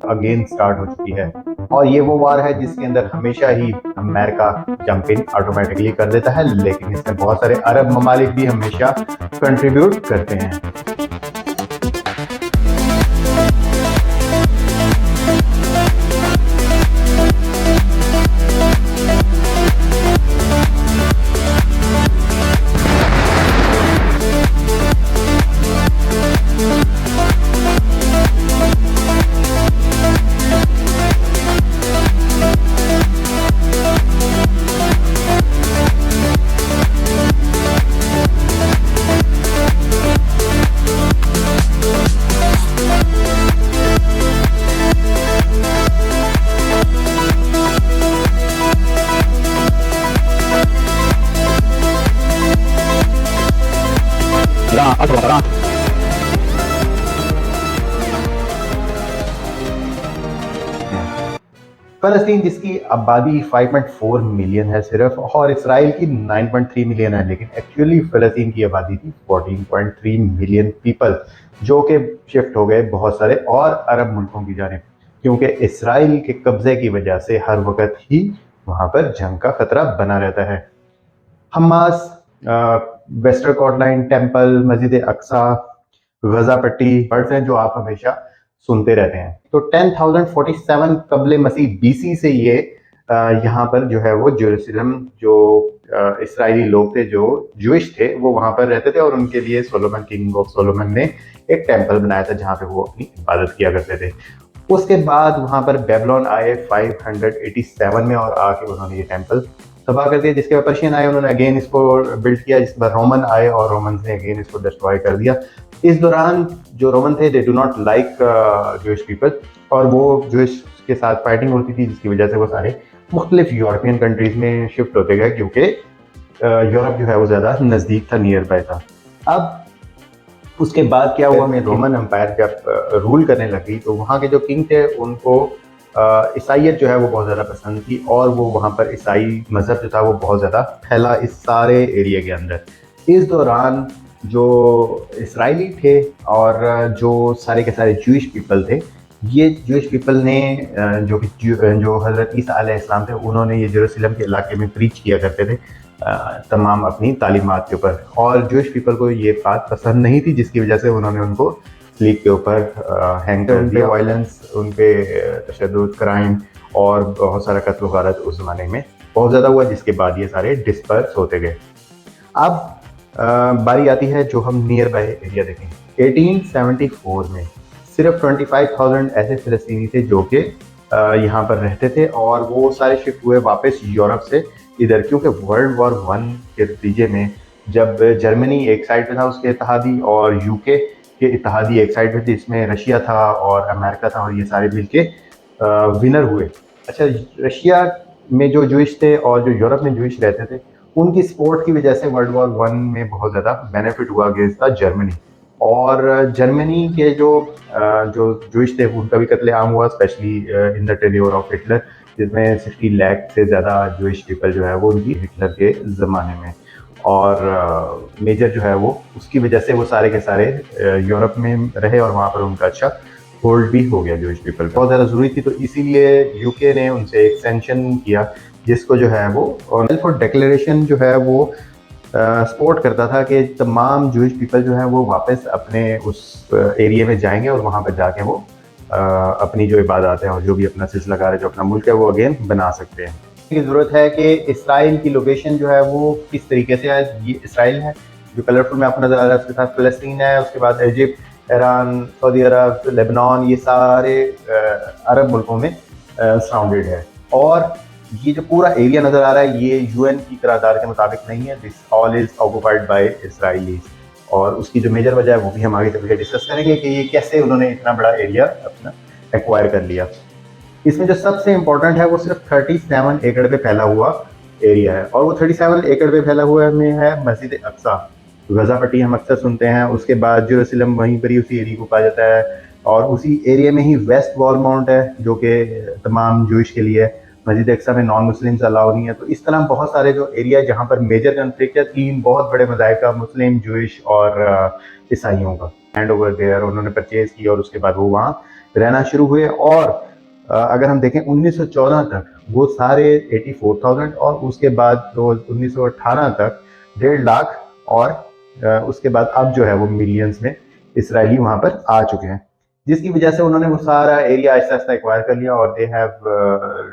Again start हो चुकी है और ये वो वार है जिसके अंदर हमेशा ही अमेरिका जंप इन ऑटोमेटिकली कर देता है, लेकिन इसमें बहुत सारे अरब ममालिक भी हमेशा कंट्रीब्यूट करते हैं। फलस्तीन जिसकी आबादी 5.4 मिलियन है सिर्फ, और इसराइल की 9.3 मिलियन है, लेकिन एक्चुअली फलस्तीन की आबादी थी 14.3 मिलियन पीपल, जो कि शिफ्ट हो गए बहुत सारे और अरब मुल्कों की जानिब, क्योंकि इसराइल के कब्जे की वजह से हर वक्त ही वहां पर जंग का खतरा बना रहता है। हमास, वेस्टर्न कोटलाइन टेम्पल, मस्जिद अक्सा, गजा पट्टी वर्ड्स हैं जो आप हमेशा सुनते रहते हैं। तो 10,047 कबले मसीह बीसी से ये यहाँ पर जो है वो जेरूसलम, जो इसराइली लोग थे जो ज्यूइश थे, वो वहां पर रहते थे और उनके लिए सोलोमन, किंग ऑफ सोलोमन ने एक टेम्पल बनाया था जहाँ पे वो अपनी इबादत किया करते थे। उसके बाद वहां पर बेबीलोन आए 587 में और आके उन्होंने ये टेम्पल तबाह कर दिया, जिसके बाद पर्शियन आए, उन्होंने अगेन इसको बिल्ड किया, जिसके बाद रोमन आए और रोमन ने अगेन इसको डिस्ट्रॉय कर दिया। इस दौरान जो रोमन थे, they do not like Jewish people, और वो जूइश के साथ फाइटिंग होती थी, जिसकी वजह से वो सारे मुख्तलिफ यूरोपियन कंट्रीज में शिफ्ट होते गए, क्योंकि यूरोप जो है वो ज़्यादा नज़दीक था, नियर बाय था। अब उसके बाद क्या हुआ, में रोमन एम्पायर जब रूल करने लगी तो वहाँ के जो किंग थे उनको ईसाइयत जो है वो बहुत ज़्यादा पसंद थी, और वो वहाँ पर ईसाई मज़हब जो था वो बहुत ज़्यादा फैला इस सारे एरिया के अंदर। इस दौरान जो इसराइली थे और जो सारे के सारे जूइश पीपल थे, ये जूइश पीपल ने जो हज़रत ईसा अलैहिस्सलाम थे, उन्होंने ये जेरूसलम के इलाके में प्रीच किया करते थे तमाम अपनी तालीमात के ऊपर, और जूइश पीपल को ये बात पसंद नहीं थी, जिसकी वजह से उन्होंने उनको स्लीप के ऊपर हैंग कर दिया। वायलेंस, उन पे तशद्दुद, क्राइम और बहुत सारा कत्ल गारत उस ज़माने में बहुत ज़्यादा हुआ, जिसके बाद ये सारे डिस्पर्स होते गए। अब बारी आती है जो हम नियर बाय एरिया देखें। 1874 में सिर्फ 25,000 ऐसे फ़लस्तीनी थे जो कि यहाँ पर रहते थे, और वो सारे शिफ्ट हुए वापस यूरोप से इधर, क्योंकि वर्ल्ड वॉर 1 के नतीजे में जब जर्मनी एक साइड पे था उसके इत्तेहादी, और यूके के इत्तेहादी एक साइड पे थे, इसमें रशिया था और अमेरिका था, और ये सारे मिलके विनर हुए। अच्छा, रशिया में जो जूइश थे और जो यूरोप में जूइश रहते थे, उनकी सपोर्ट की वजह से वर्ल्ड वॉर 1 में बहुत ज़्यादा बेनिफिट हुआ अगेंस्ट था जर्मनी, और जर्मनी के जो जूइश थे उनका भी कत्लेआम हुआ, specially in the tenure of Hitler, जिसमें 60 लाख से ज़्यादा जूइश पीपल जो है वो उनकी हिटलर के ज़माने में, और मेजर जो है वो उसकी वजह से वो सारे के सारे यूरोप में रहे, और वहाँ पर उनका अच्छा होल्ड भी हो गया जूइश पीपल। बहुत ज़्यादा ज़रूरी थी, तो इसीलिए यूके ने उनसे एक सेंक्शन किया, जिसको जो है वो फॉर डिक्लेरेशन जो है वो सपोर्ट करता था कि तमाम जूइश पीपल जो है वो वापस अपने उस एरिया में जाएंगे और वहाँ पर जाके वो अपनी जो इबादत है और जो भी अपना सिलसिला है, जो अपना मुल्क है, वो अगेन बना सकते हैं। की ज़रूरत है कि इसराइल की लोकेशन जो है वो किस तरीके से है। ये इसराइल है जो कलरफुल में आपको नज़र आ रहा है, उसके साथ फ़लस्तीन है, उसके बाद इजिप्ट, ईरान, सऊदी अरब, लेबनान, ये सारे अरब मुल्कों में सराउंडेड है, और ये जो पूरा एरिया नज़र आ रहा है ये यूएन की करारदाद के मुताबिक नहीं है। This all is occupied by Israelites, और उसकी जो मेजर वजह है वो भी हम आगे चल के डिस्कस करेंगे कि ये कैसे उन्होंने इतना बड़ा एरिया अपना एक्वायर कर लिया। इसमें जो सबसे इम्पोर्टेंट है वो सिर्फ 37 एकड़ पे फैला हुआ एरिया है, और वो 37 एकड़ पे फैला हुआ में है मस्जिद अक्सा, गजा पट्टी हम अक्सर सुनते हैं, उसके बाद जेरूसलम वहीं पर ही उसी एरिया को कहा जाता है, और उसी एरिया में ही वेस्ट वॉल माउंट है जो कि तमाम जूइश के लिए, मस्जिद अक्सा में नॉन मुस्लिम्स अलाउ नहीं है। तो इस तरह बहुत सारे जो एरिया जहाँ पर मेजर कन्फ्लिक्ट है, 3 बहुत बड़े मज़ाहिब का, मुस्लिम, जूइश और ईसाइयों का। हैंड ओवर देयर, उन्होंने परचेज की और उसके बाद वो वहाँ रहना शुरू हुए। और अगर हम देखें 1914 तक वो सारे 84,000 और उसके बाद तो 1918 तक 1.5 लाख और उसके बाद अब जो है वो मिलियंस में इसराइली वहाँ पर आ चुके हैं, जिसकी वजह से उन्होंने वो सारा एरिया आहिस्ता आहिस्ता एक्वायर कर लिया और they have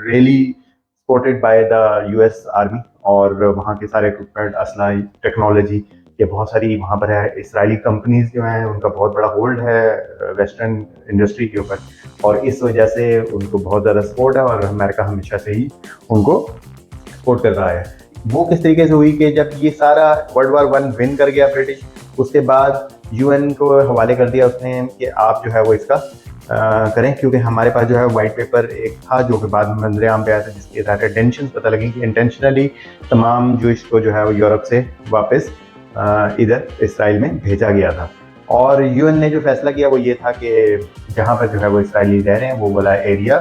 really supported by the US army. और वहाँ के सारे इक्विपमेंट, असला, टेक्नोलॉजी, ये बहुत सारी वहाँ पर है। इसराइली कंपनीज जो हैं उनका बहुत बड़ा होल्ड है वेस्टर्न इंडस्ट्री के ऊपर, और इस वजह से उनको बहुत ज़्यादा सपोर्ट है और अमेरिका हमेशा से ही उनको सपोर्ट कर रहा है। वो किस तरीके से हुई कि जब ये सारा वर्ल्ड वार 1 विन कर गया ब्रिटिश, उसके बाद यूएन को हवाले कर दिया उसने कि आप जो है वो इसका करें, क्योंकि हमारे पास जो है वाइट पेपर एक था जो कि बाद में मंजर आम पे आया था, जिसके तहत टेंशन पता लगी कि इंटेंशनली तमाम जूइश को जो है वो यूरोप से वापस इधर इसराइल में भेजा गया था। और यूएन ने जो फैसला किया वो ये था कि जहाँ पर जो है वो इसराइली रह रहे हैं वो वाला एरिया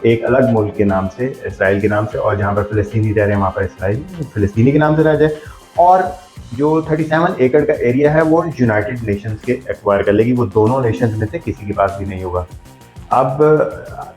एक अलग मुल्क के नाम से, इसराइल के नाम से, और जहाँ पर फ़लस्तीनी रह रहे हैं वहाँ पर इसराइल फ़लस्तीनी के नाम से रह जाए। और जो 37 एकड़ का एरिया है वो यूनाइटेड नेशंस के एक्वायर कर लेगी, वो दोनों नेशंस में से किसी के पास भी नहीं होगा। अब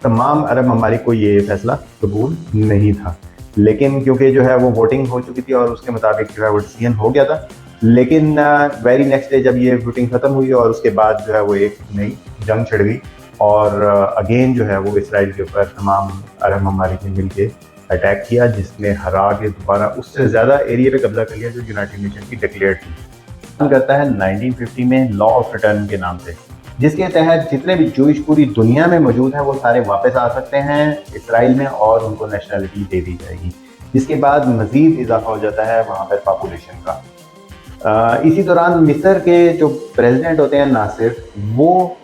तमाम अरब ममालिक को ये फैसला कबूल नहीं था, लेकिन क्योंकि जो है वो वोटिंग हो चुकी थी और उसके मुताबिक जो है वो डिसीजन हो गया था। लेकिन वेरी नेक्स्ट डे जब ये वोटिंग ख़त्म हुई और उसके बाद जो है वो एक नई जंग छिड़ गई और अगेन जो है वो इसराइल के ऊपर तमाम अरब ममालिक ने मिल के अटैक किया, जिसने हरा के दोबारा उससे ज़्यादा एरिया पे कब्जा कर लिया जो यूनाइटेड नेशन की डिक्लेयर थी। करता है 1950 में लॉ ऑफ रिटर्न के नाम से, जिसके तहत जितने भी जूइश पूरी दुनिया में मौजूद हैं वो सारे वापस आ सकते हैं इसराइल में और उनको नेशनलिटी दे दी जाएगी, जिसके बाद मज़ीद इजाफा हो जाता है वहाँ पर पॉपुलेशन का। इसी दौरान मिस्र के जो प्रेसिडेंट होते हैं नासिर, वो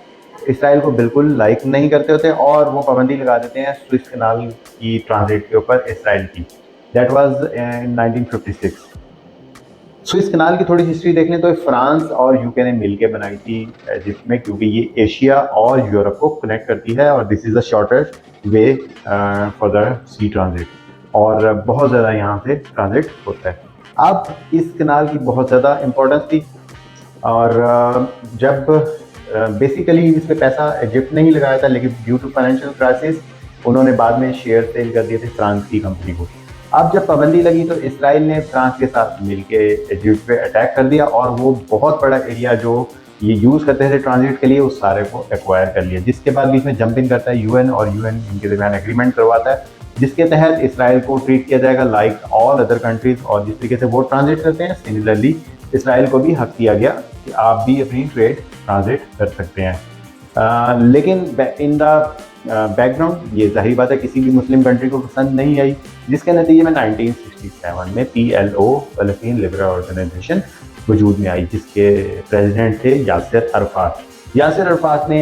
इसराइल को बिल्कुल लाइक नहीं करते होते और वो पाबंदी लगा देते हैं स्विस कनाल की ट्रांजिट के ऊपर इसराइल की। That was in 1956। Suez canal की थोड़ी हिस्ट्री देख लें तो फ्रांस और यूके ने मिलकर बनाई थी इजिप्ट में, क्योंकि ये एशिया और यूरोप को कनेक्ट करती है और this is the shortest way for the sea transit, और बहुत ज़्यादा यहाँ से ट्रांजिट होता है। अब इस कनाल की बहुत ज़्यादा इम्पोर्टेंस थी और जब बेसिकली इस पर पैसा इजिप्ट ने ही लगाया था, लेकिन ड्यू टू फाइनेंशियल क्राइसिस उन्होंने बाद में शेयर सेल कर दिए थे फ्रांस की कंपनी को। अब जब पाबंदी लगी तो इसराइल ने फ्रांस के साथ मिलके इजिप्ट पे अटैक कर दिया और वो बहुत बड़ा एरिया जो ये यूज़ करते थे ट्रांजिट के लिए उस सारे को एक्वायर कर लिया, जिसके बाद बीच में जंपिंग करता है यूएन और यूएन इनके दरमियान एग्रीमेंट करवाता है, जिसके तहत इसराइल को ट्रीट किया जाएगा लाइक ऑल अदर कंट्रीज, और जिस तरीके से वो ट्रांजिट करते हैं सिमिलरली इसराइल को भी हक दिया गया कि आप भी अपनी ट्रेड ट्रांजिट कर सकते हैं। लेकिन इन द बैकग्राउंड ये जाहिर बात है किसी भी मुस्लिम कंट्री को पसंद नहीं आई, जिसके नतीजे में 1967 में PLO फ़लस्तीन लिबरल ऑर्गेनाइजेशन वजूद में आई, जिसके प्रेसिडेंट थे यासिर अरफात। यासिर अरफात ने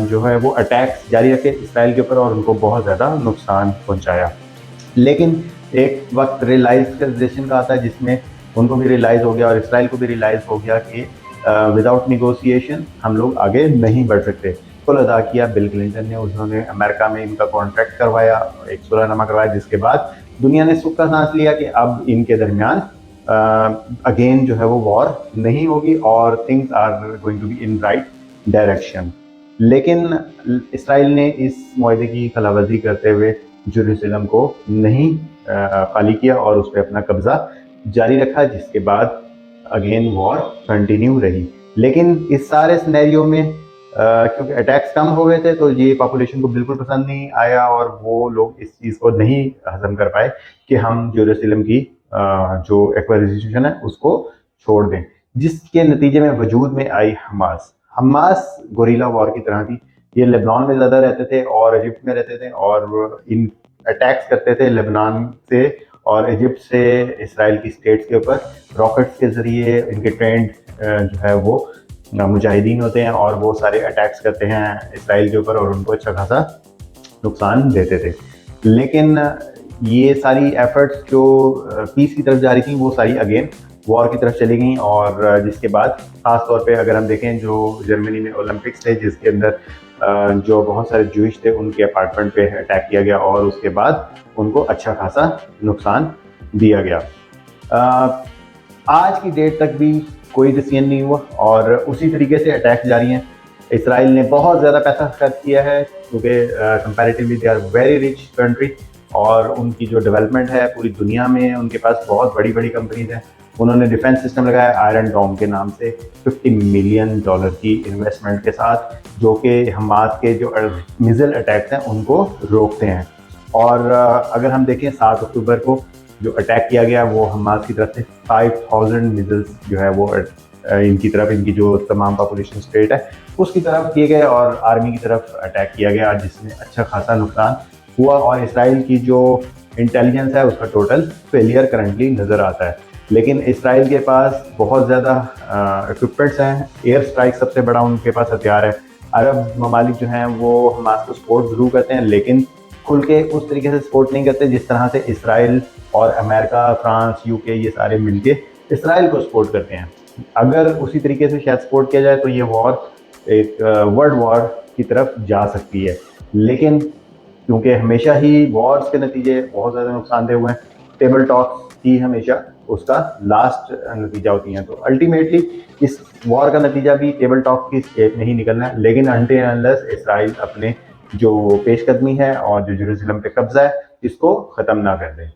जो है वो अटैक्स जारी रखे इसराइल के ऊपर और उनको बहुत ज़्यादा नुकसान पहुंचाया। लेकिन एक वक्त रियलाइजेशन का आता है जिसमें उनको भी रियलाइज़ हो गया और इसराइल को भी रियलाइज़ हो गया कि विदाउट निगोशिएशन हम लोग आगे नहीं बढ़ सकते। कुल अदा किया बिल क्लिंटन ने, उन्होंने अमेरिका में इनका कॉन्ट्रैक्ट करवाया, एक सुलहनामा करवाया, जिसके बाद दुनिया ने सुख का सांस लिया कि अब इनके दरमियान अगेन जो है वो वॉर नहीं होगी और things are going to be in right direction. लेकिन इसराइल ने इस मुआहदे की खिलाफवर्जी करते हुए जेरूसलम को नहीं खाली किया और उस पर अपना कब्जा जारी रखा, जिसके बाद अगेन वॉर कंटिन्यू रही। लेकिन इस सारे सिनेरियो में क्योंकि अटैक्स कम हो गए थे तो ये पॉपुलेशन को बिल्कुल पसंद नहीं आया और वो लोग इस चीज़ को नहीं हजम कर पाए कि हम जेरूसलम की जो एक्वाजिशन है उसको छोड़ दें, जिसके नतीजे में वजूद में आई हमास। हमास गोरिल्ला वॉर की तरह थी, ये लेबनान में ज़्यादा रहते थे और इजिप्ट में रहते थे और इन अटैक्स करते थे लेबनान से और इजिप्ट से इसराइल की स्टेट्स के ऊपर रॉकेट्स के ज़रिए। इनके ट्रेंड जो है वो मुजाहिदीन होते हैं और वो सारे अटैक्स करते हैं इसराइल के ऊपर और उनको अच्छा खासा नुकसान देते थे। लेकिन ये सारी एफर्ट्स जो पीस की तरफ जा रही थी वो सारी अगेन वॉर की तरफ चली गई, और जिसके बाद ख़ास तौर पे अगर हम देखें जो जर्मनी में ओलंपिक्स थे जिसके अंदर जो बहुत सारे जूइश थे उनके अपार्टमेंट पे अटैक किया गया और उसके बाद उनको अच्छा खासा नुकसान दिया गया। आज की डेट तक भी कोई डिसीजन नहीं हुआ और उसी तरीके से अटैक जारी हैं। इसराइल ने बहुत ज़्यादा पैसा खर्च किया है क्योंकि comparatively they are very rich country और उनकी जो डेवलपमेंट है पूरी दुनिया में, उनके पास बहुत बड़ी बड़ी कंपनीज हैं। उन्होंने डिफेंस सिस्टम लगाया आयरन डोम के नाम से $50 मिलियन की इन्वेस्टमेंट के साथ, जो कि हमास के जो मिसाइल अटैक्स हैं उनको रोकते हैं। और अगर हम देखें 7 अक्टूबर को जो अटैक किया गया वो हमास की तरफ से 5000 मिसाइल्स जो है वो इनकी तरफ, इनकी जो तमाम पॉपुलेशन स्टेट है उसकी तरफ किए गए और आर्मी की तरफ अटैक किया गया, जिसमें अच्छा खासा नुकसान हुआ। और इसराइल की जो इंटेलिजेंस है उसका टोटल फेलियर करंटली नज़र आता है। लेकिन इसराइल के पास बहुत ज़्यादा इक्विपमेंट्स हैं, एयर स्ट्राइक सबसे बड़ा उनके पास हथियार है। अरब ममालिक जो हैं वो हमास को सपोर्ट ज़रूर करते हैं लेकिन खुल के उस तरीके से सपोर्ट नहीं करते जिस तरह से इसराइल और अमेरिका, फ्रांस, यूके ये सारे मिलके इसराइल को सपोर्ट करते हैं। अगर उसी तरीके से शायद सपोर्ट किया जाए तो ये वॉर एक वर्ल्ड वॉर की तरफ जा सकती है। लेकिन क्योंकि हमेशा ही वॉर्स के नतीजे बहुत ज़्यादा नुकसानदेह हुए हैं, टेबल टॉक्स ही हमेशा उसका लास्ट नतीजा होती हैं। तो अल्टीमेटली इस वॉर का नतीजा भी टेबल टॉक की स्टेप में ही निकलना है, लेकिन अनटिल अनलेस इसराइल अपने जो पेशकदमी है और जो जेरूसलम पे कब्जा है इसको ख़त्म ना कर दे।